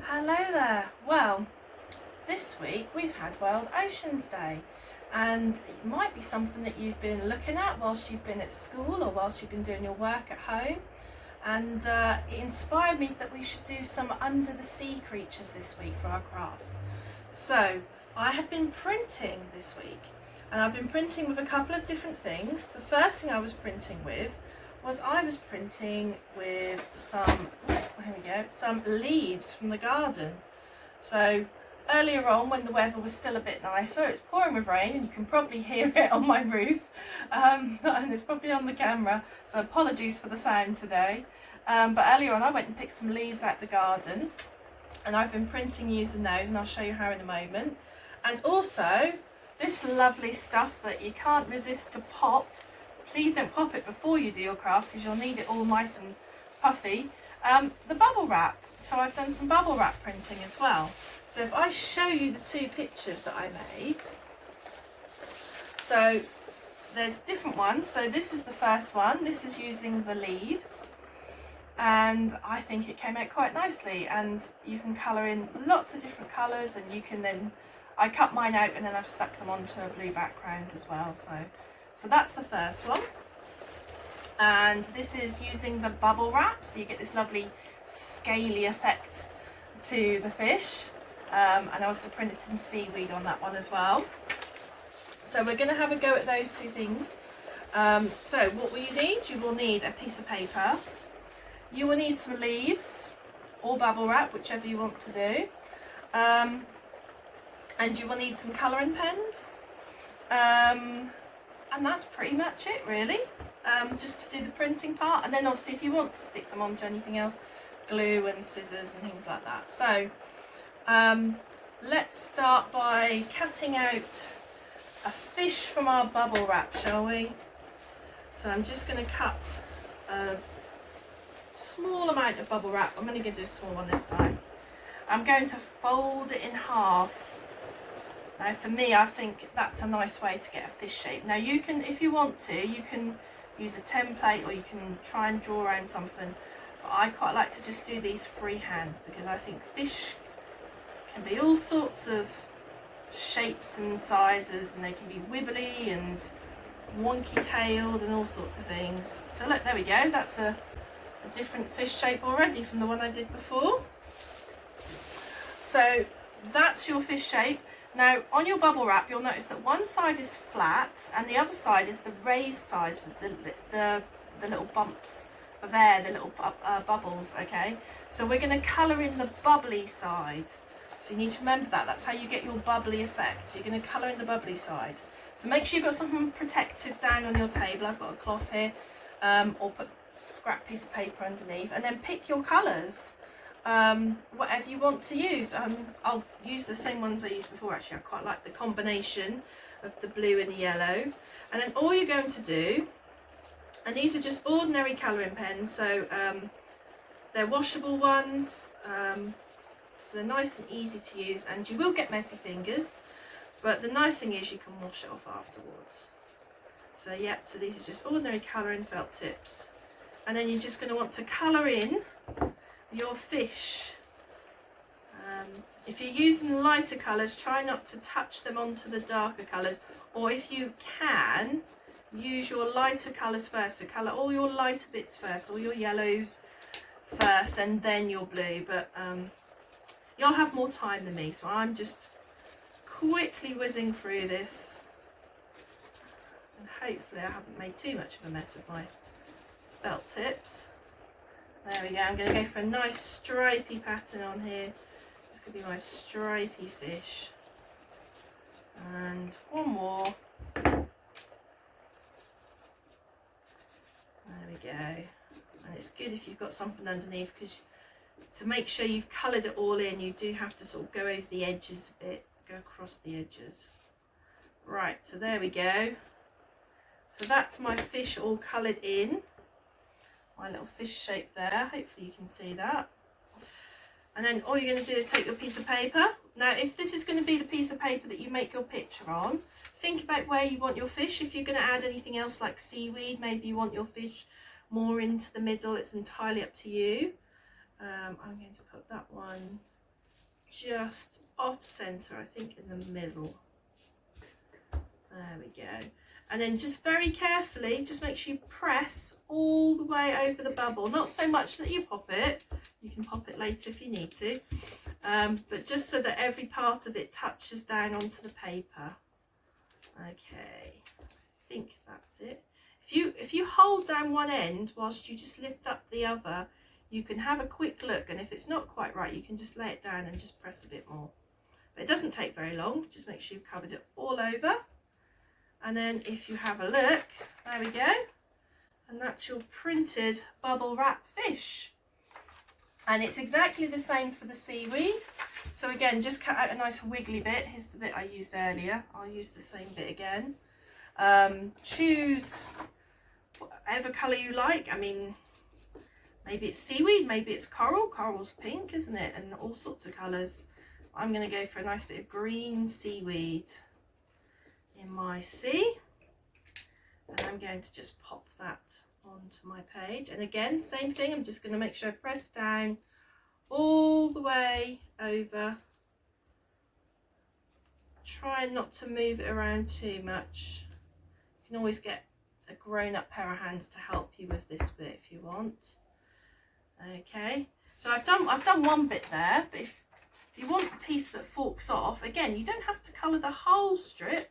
Hello there. Well, this week we've had World Oceans Day, and it might be something that you've been looking at whilst you've been at school or whilst you've been doing your work at home. And it inspired me that we should do some under the sea creatures this week for our craft. So I have been printing this week, and I've been printing with a couple of different things. The first thing I was printing with was some leaves from the garden. So earlier on, when the weather was still a bit nicer, it's pouring with rain and you can probably hear it on my roof, and it's probably on the camera, so apologies for the sound today. But earlier on I went and picked some leaves out the garden, and I've been printing using those, and I'll show you how in a moment. And also this lovely stuff that you can't resist to pop. Please don't pop it before you do your craft because you'll need it all nice and puffy. The bubble wrap. So I've done some bubble wrap printing as well. So if I show you the two pictures that I made. So there's different ones. So this is the first one. This is using the leaves. And I think it came out quite nicely. And you can colour in lots of different colours, and you can then, I cut mine out and then I've stuck them onto a blue background as well. So that's the first one. And this is using the bubble wrap, so you get this lovely scaly effect to the fish. And I also printed some seaweed on that one as well. So we're going to have a go at those two things. So what will you need? You will need a piece of paper. You will need some leaves or bubble wrap, whichever you want to do. And you will need some colouring pens. And that's pretty much it really, just to do the printing part. And then obviously if you want to stick them onto anything else, glue and scissors and things like that. So let's start by cutting out a fish from our bubble wrap, shall we? So I'm just going to cut a small amount of bubble wrap. I'm only going to do a small one this time. I'm going to fold it in half. Now for me, I think that's a nice way to get a fish shape. Now you can, if you want to, you can use a template or you can try and draw around something. But I quite like to just do these freehand because I think fish can be all sorts of shapes and sizes, and they can be wibbly and wonky tailed and all sorts of things. So look, there we go. That's a different fish shape already from the one I did before. So that's your fish shape. Now on your bubble wrap, you'll notice that one side is flat and the other side is the raised side with the little bumps of air, the little bubbles, okay? So we're going to colour in the bubbly side. So you need to remember that. That's how you get your bubbly effect. So you're going to colour in the bubbly side. So make sure you've got something protective down on your table. I've got a cloth here, or put a scrap piece of paper underneath, and then pick your colours. Whatever you want to use. I'll use the same ones I used before actually. I quite like the combination of the blue and the yellow. And then all you're going to do, and these are just ordinary colouring pens, so they're washable ones, so they're nice and easy to use, and you will get messy fingers, but the nice thing is you can wash it off afterwards. So yeah, so these are just ordinary colouring felt tips, and then you're just going to want to colour in your fish. If you're using lighter colours, try not to touch them onto the darker colours, or if you can, use your lighter colours first. So colour all your lighter bits first, all your yellows first, and then your blue. But you'll have more time than me, so I'm just quickly whizzing through this, and hopefully I haven't made too much of a mess of my felt tips. There we go. I'm going to go for a nice stripy pattern on here. This could be my stripy fish. And one more. There we go. And it's good if you've got something underneath, because to make sure you've coloured it all in, you do have to sort of go over the edges a bit, go across the edges. Right, so there we go. So that's my fish all coloured in. My little fish shape there, hopefully you can see that. And then all you're going to do is take your piece of paper. Now if this is going to be the piece of paper that you make your picture on, think about where you want your fish. If you're going to add anything else like seaweed, maybe you want your fish more into the middle, it's entirely up to you. I'm going to put that one just off center, I think in the middle. There we go. And then just very carefully, just make sure you press all the way over the bubble. Not so much that you pop it. You can pop it later if you need to. But just so that every part of it touches down onto the paper. Okay, I think that's it. If you hold down one end whilst you just lift up the other, you can have a quick look, and if it's not quite right, you can just lay it down and just press a bit more. But it doesn't take very long. Just make sure you've covered it all over. And then if you have a look, there we go. And that's your printed bubble wrap fish. And it's exactly the same for the seaweed. So again, just cut out a nice wiggly bit. Here's the bit I used earlier. I'll use the same bit again. Choose whatever colour you like. I mean, maybe it's seaweed, maybe it's coral. Coral's pink, isn't it? And all sorts of colours. I'm going to go for a nice bit of green seaweed in my sea. And I'm going to just pop that onto my page. And again, same thing. I'm just going to make sure I press down all the way over. Try not to move it around too much. You can always get a grown-up pair of hands to help you with this bit if you want. Okay, so I've done one bit there, but if you want a piece that forks off, again, you don't have to colour the whole strip.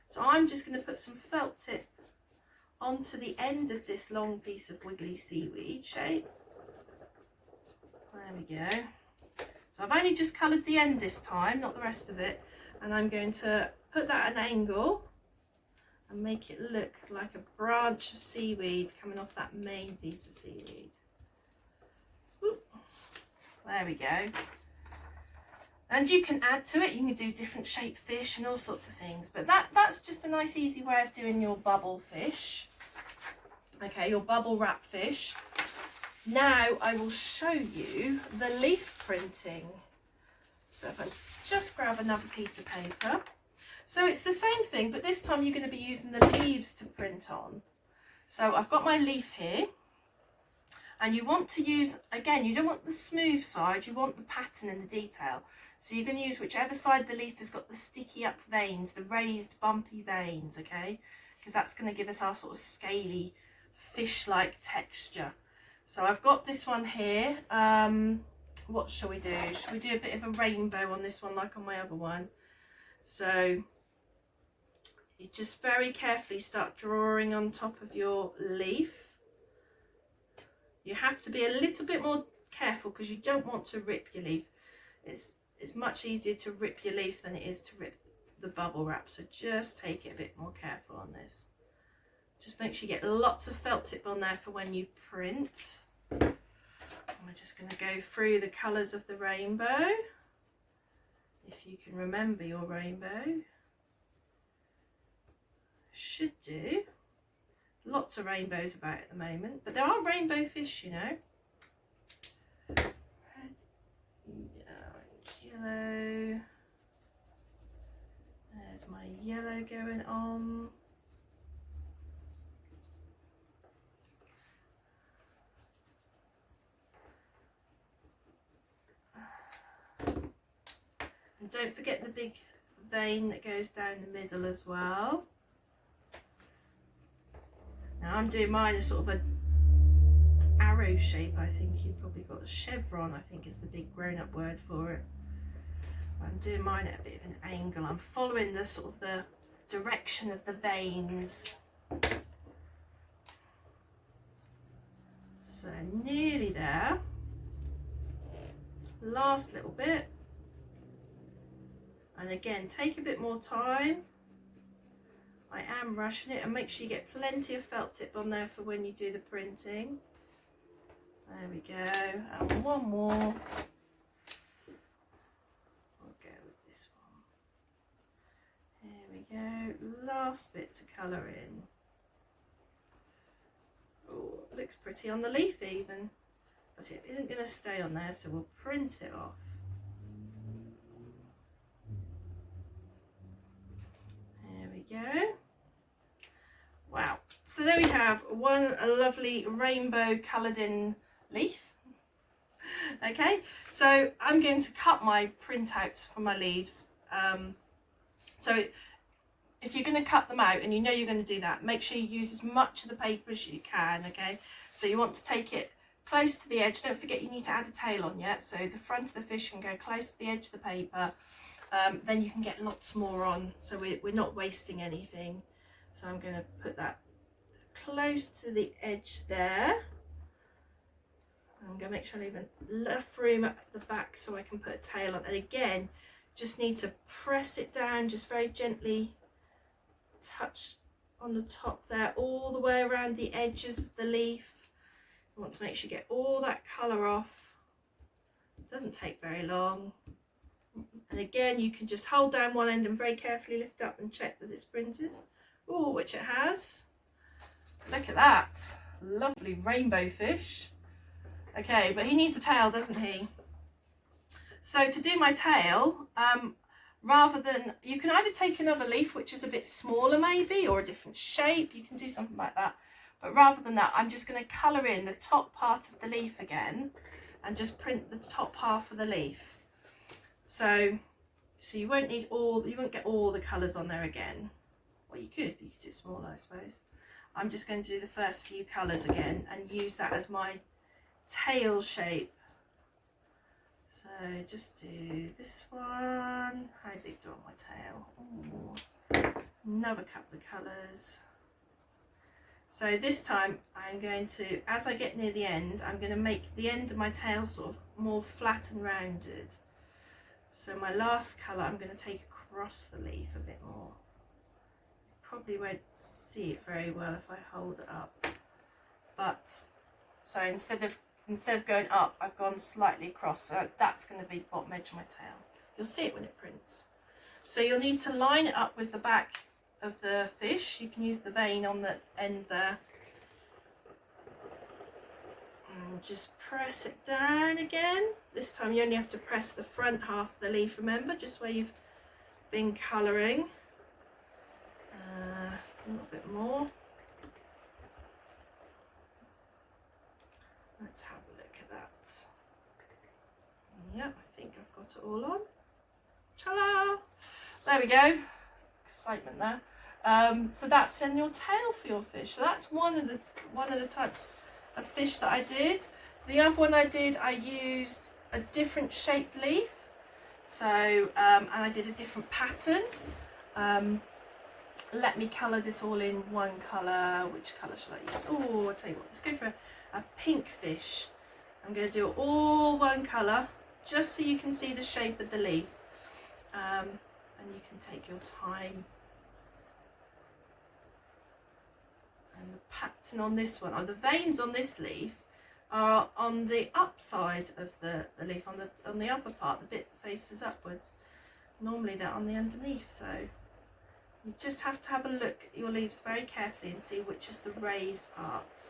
So I'm just going to put some felt tip onto the end of this long piece of wiggly seaweed shape. There we go. So I've only just coloured the end this time, not the rest of it. And I'm going to put that at an angle and make it look like a branch of seaweed coming off that main piece of seaweed. Ooh. There we go. And you can add to it, you can do different shaped fish and all sorts of things. But that's just a nice easy way of doing your bubble fish. Okay, your bubble wrap fish. Now I will show you the leaf printing. So if I just grab another piece of paper. So it's the same thing, but this time you're going to be using the leaves to print on. So I've got my leaf here. And you want to use, again, you don't want the smooth side, you want the pattern and the detail. So you're going to use whichever side the leaf has got the sticky up veins, the raised bumpy veins, okay? Because that's going to give us our sort of scaly fish-like texture. So I've got this one here. What shall we do? Shall we do a bit of a rainbow on this one like on my other one? So you just very carefully start drawing on top of your leaf. You have to be a little bit more careful because you don't want to rip your leaf. It's much easier to rip your leaf than it is to rip the bubble wrap. So just take it a bit more careful on this. Just make sure you get lots of felt tip on there for when you print. And we're just going to go through the colours of the rainbow. If you can remember your rainbow. Should do. Lots of rainbows about at the moment, but there are rainbow fish, you know. Red, yellow. There's my yellow going on. And don't forget the big vein that goes down the middle as well. Now I'm doing mine as sort of a arrow shape. I think you've probably got a chevron, I think is the big grown-up word for it. I'm doing mine at a bit of an angle. I'm following the sort of the direction of the veins. So nearly there. Last little bit. And again, take a bit more time. I am rushing it, and make sure you get plenty of felt tip on there for when you do the printing. There we go. And one more. I'll go with this one. Here we go. Last bit to colour in. Oh, it looks pretty on the leaf even, but it isn't going to stay on there, so we'll print it off. There we go. Wow. So there we have a lovely rainbow coloured in leaf. Okay, so I'm going to cut my printouts for my leaves. So if you're going to cut them out and you know you're going to do that, make sure you use as much of the paper as you can. Okay, so you want to take it close to the edge. Don't forget you need to add a tail on yet, so the front of the fish can go close to the edge of the paper. Then you can get lots more on, so we're not wasting anything. So I'm going to put that close to the edge there. I'm going to make sure I leave enough room at the back so I can put a tail on. And again, just need to press it down, just very gently touch on the top there, all the way around the edges of the leaf. You want to make sure you get all that colour off. It doesn't take very long. And again, you can just hold down one end and very carefully lift up and check that it's printed. Oh, which it has. Look at that. Lovely rainbow fish. Okay, but he needs a tail, doesn't he? So to do my tail, rather than, you can either take another leaf which is a bit smaller maybe, or a different shape, you can do something like that. But rather than that, I'm just going to colour in the top part of the leaf again and just print the top half of the leaf. So you won't need you won't get all the colours on there again. Well, you could do smaller, I suppose. I'm just going to do the first few colours again and use that as my tail shape. So just do this one. How big do I want my tail? Ooh, another couple of colours. So this time I'm going to, as I get near the end, I'm going to make the end of my tail sort of more flat and rounded. So my last colour I'm going to take across the leaf a bit more. Probably won't see it very well if I hold it up. But so instead of going up, I've gone slightly across, so that's going to be the bottom edge of my tail. You'll see it when it prints. So you'll need to line it up with the back of the fish. You can use the vein on the end there. And just press it down again. This time you only have to press the front half of the leaf, remember, just where you've been colouring. A little bit more. Let's have a look at that. Yep, I think I've got it all on. Ta-da! There we go. Excitement there. So that's in your tail for your fish. So that's one of the types of fish that I did. The other one I did, I used a different shaped leaf. So and I did a different pattern. Let me colour this all in one colour. Which colour should I use? Oh, I'll tell you what, let's go for a pink fish. I'm going to do it all one colour, just so you can see the shape of the leaf. And you can take your time. And the pattern on this one, or the veins on this leaf, are on the upside of the leaf, on the upper part, the bit that faces upwards. Normally they're on the underneath, so you just have to have a look at your leaves very carefully and see which is the raised part.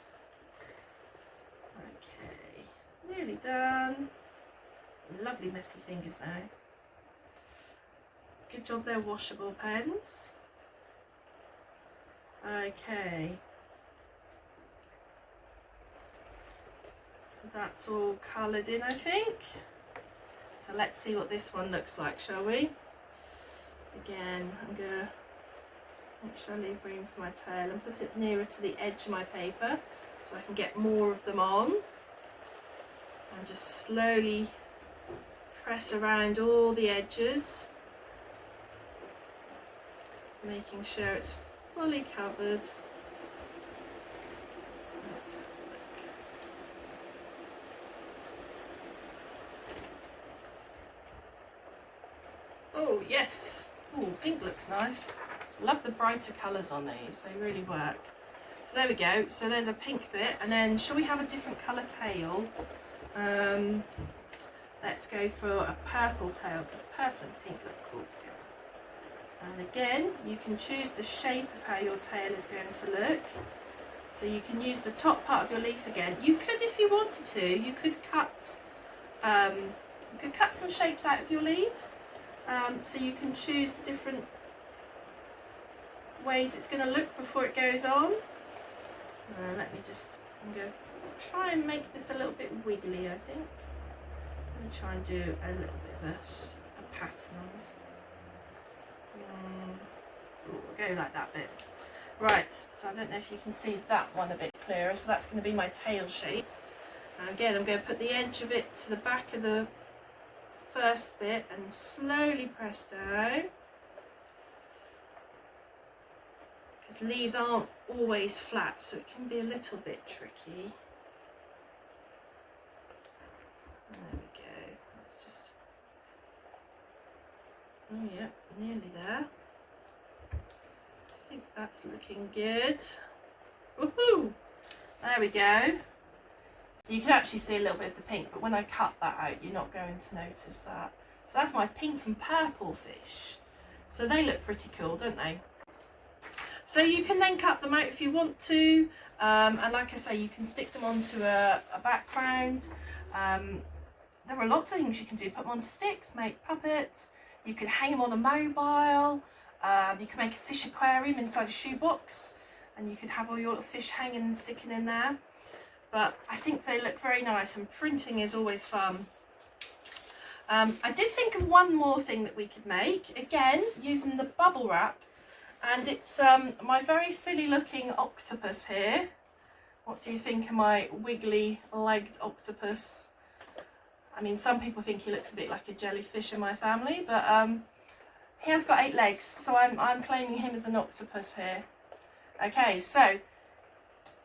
Okay, nearly done. Lovely messy fingers now. Good job, they're washable pens. Okay. That's all coloured in, I think. So let's see what this one looks like, shall we? Again, I'm going to make sure I leave room for my tail and put it nearer to the edge of my paper so I can get more of them on. And just slowly press around all the edges, making sure it's fully covered. Let's have a look. Oh yes, oh, pink looks nice. Love the brighter colours on these, they really work. So there we go, so there's a pink bit, and then shall we have a different colour tail? Let's go for a purple tail, because purple and pink look cool together. And again, you can choose the shape of how your tail is going to look. So you can use the top part of your leaf again. You could, if you wanted to, you could cut some shapes out of your leaves. So you can choose the different ways it's going to look before it goes on. I'm going to try and make this a little bit wiggly, I think. Let me try and do a little bit of a pattern on this. We'll go like that bit. Right, so I don't know if you can see that one a bit clearer. So that's going to be my tail shape. And again, I'm going to put the edge of it to the back of the first bit and slowly press down. Because leaves aren't always flat, so it can be a little bit tricky. There we go. Let's just... Oh yeah, nearly there. I think that's looking good. Woohoo! There we go. So you can actually see a little bit of the pink, but when I cut that out, you're not going to notice that. So that's my pink and purple fish. So they look pretty cool, don't they? So you can then cut them out if you want to. And like I say, you can stick them onto a background. There are lots of things you can do. Put them onto sticks, make puppets. You could hang them on a mobile. You can make a fish aquarium inside a shoebox. And you could have all your little fish hanging and sticking in there. But I think they look very nice, and printing is always fun. I did think of one more thing that we could make, again using the bubble wrap, and it's my very silly looking octopus here. What do you think of my wiggly legged octopus? I mean, some people think he looks a bit like a jellyfish in my family, but he has got 8 legs, so I'm claiming him as an octopus here. Okay, so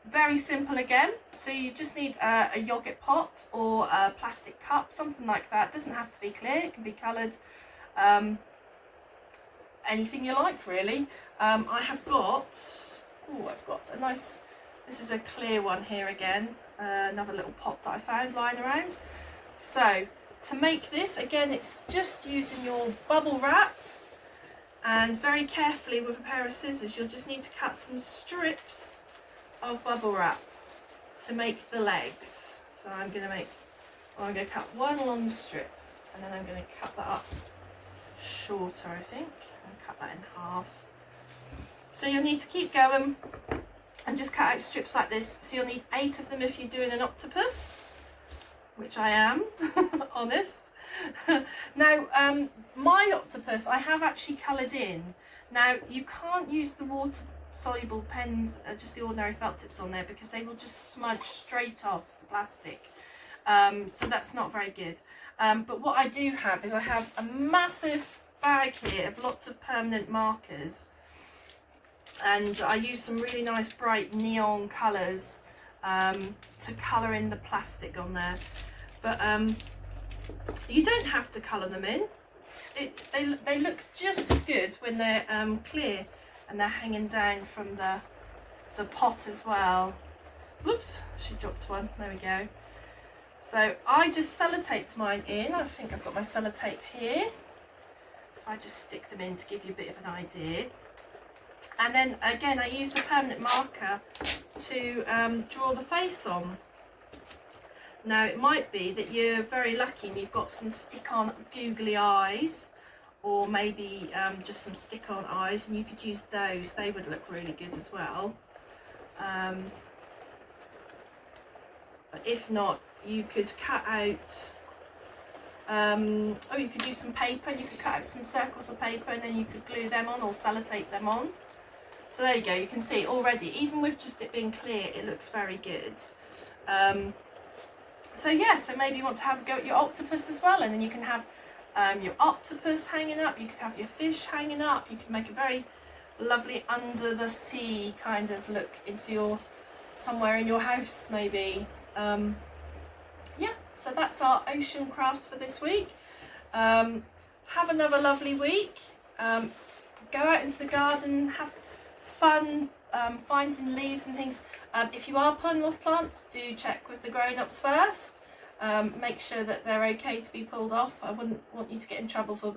very simple again. So you just need a yoghurt pot or a plastic cup, something like that. It doesn't have to be clear, it can be coloured. Anything you like, really. I've got a nice, this is a clear one here again. Another little pot that I found lying around. So to make this, again, it's just using your bubble wrap, and very carefully with a pair of scissors, you'll just need to cut some strips of bubble wrap to make the legs. So I'm going to cut one long strip, and then I'm going to cut that up shorter, I think, and cut that in half. So you'll need to keep going and just cut out strips like this. So you'll need 8 of them if you're doing an octopus, which I am, honest. Now, my octopus I have actually coloured in. Now, you can't use the water soluble pens, just the ordinary felt tips on there, because they will just smudge straight off the plastic. So that's not very good. But what I do have is I have a massive bag here of lots of permanent markers, and I use some really nice bright neon colours to colour in the plastic on there. But you don't have to colour them in. They look just as good when they're clear and they're hanging down from the pot as well. Whoops, she dropped one. There we go. So I just sellotaped mine in. I think I've got my sellotape here. I just stick them in to give you a bit of an idea. And then again, I use the permanent marker to draw the face on. Now, it might be that you're very lucky and you've got some stick-on googly eyes, or maybe just some stick-on eyes, and you could use those. They would look really good as well. But if not, you could cut out, you could use some paper, and you could cut out some circles of paper, and then you could glue them on or sellotape them on. So there you go, you can see already, even with just it being clear, it looks very good. So yeah, so maybe you want to have a go at your octopus as well, and then you can have your octopus hanging up, you could have your fish hanging up, you can make a very lovely under the sea kind of look into your, somewhere in your house maybe. Yeah, so that's our ocean crafts for this week. Have another lovely week. Go out into the garden, have fun finding leaves and things. If you are pulling off plants, do check with the grown-ups first. Make sure that they're okay to be pulled off. I wouldn't want you to get in trouble for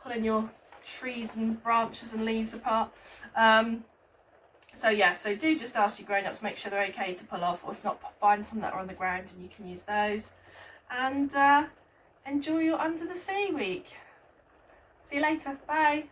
pulling your trees and branches and leaves apart. So yeah, so do just ask your grown-ups, make sure they're okay to pull off, or if not, find some that are on the ground and you can use those. And enjoy your under the sea week. See you later. Bye.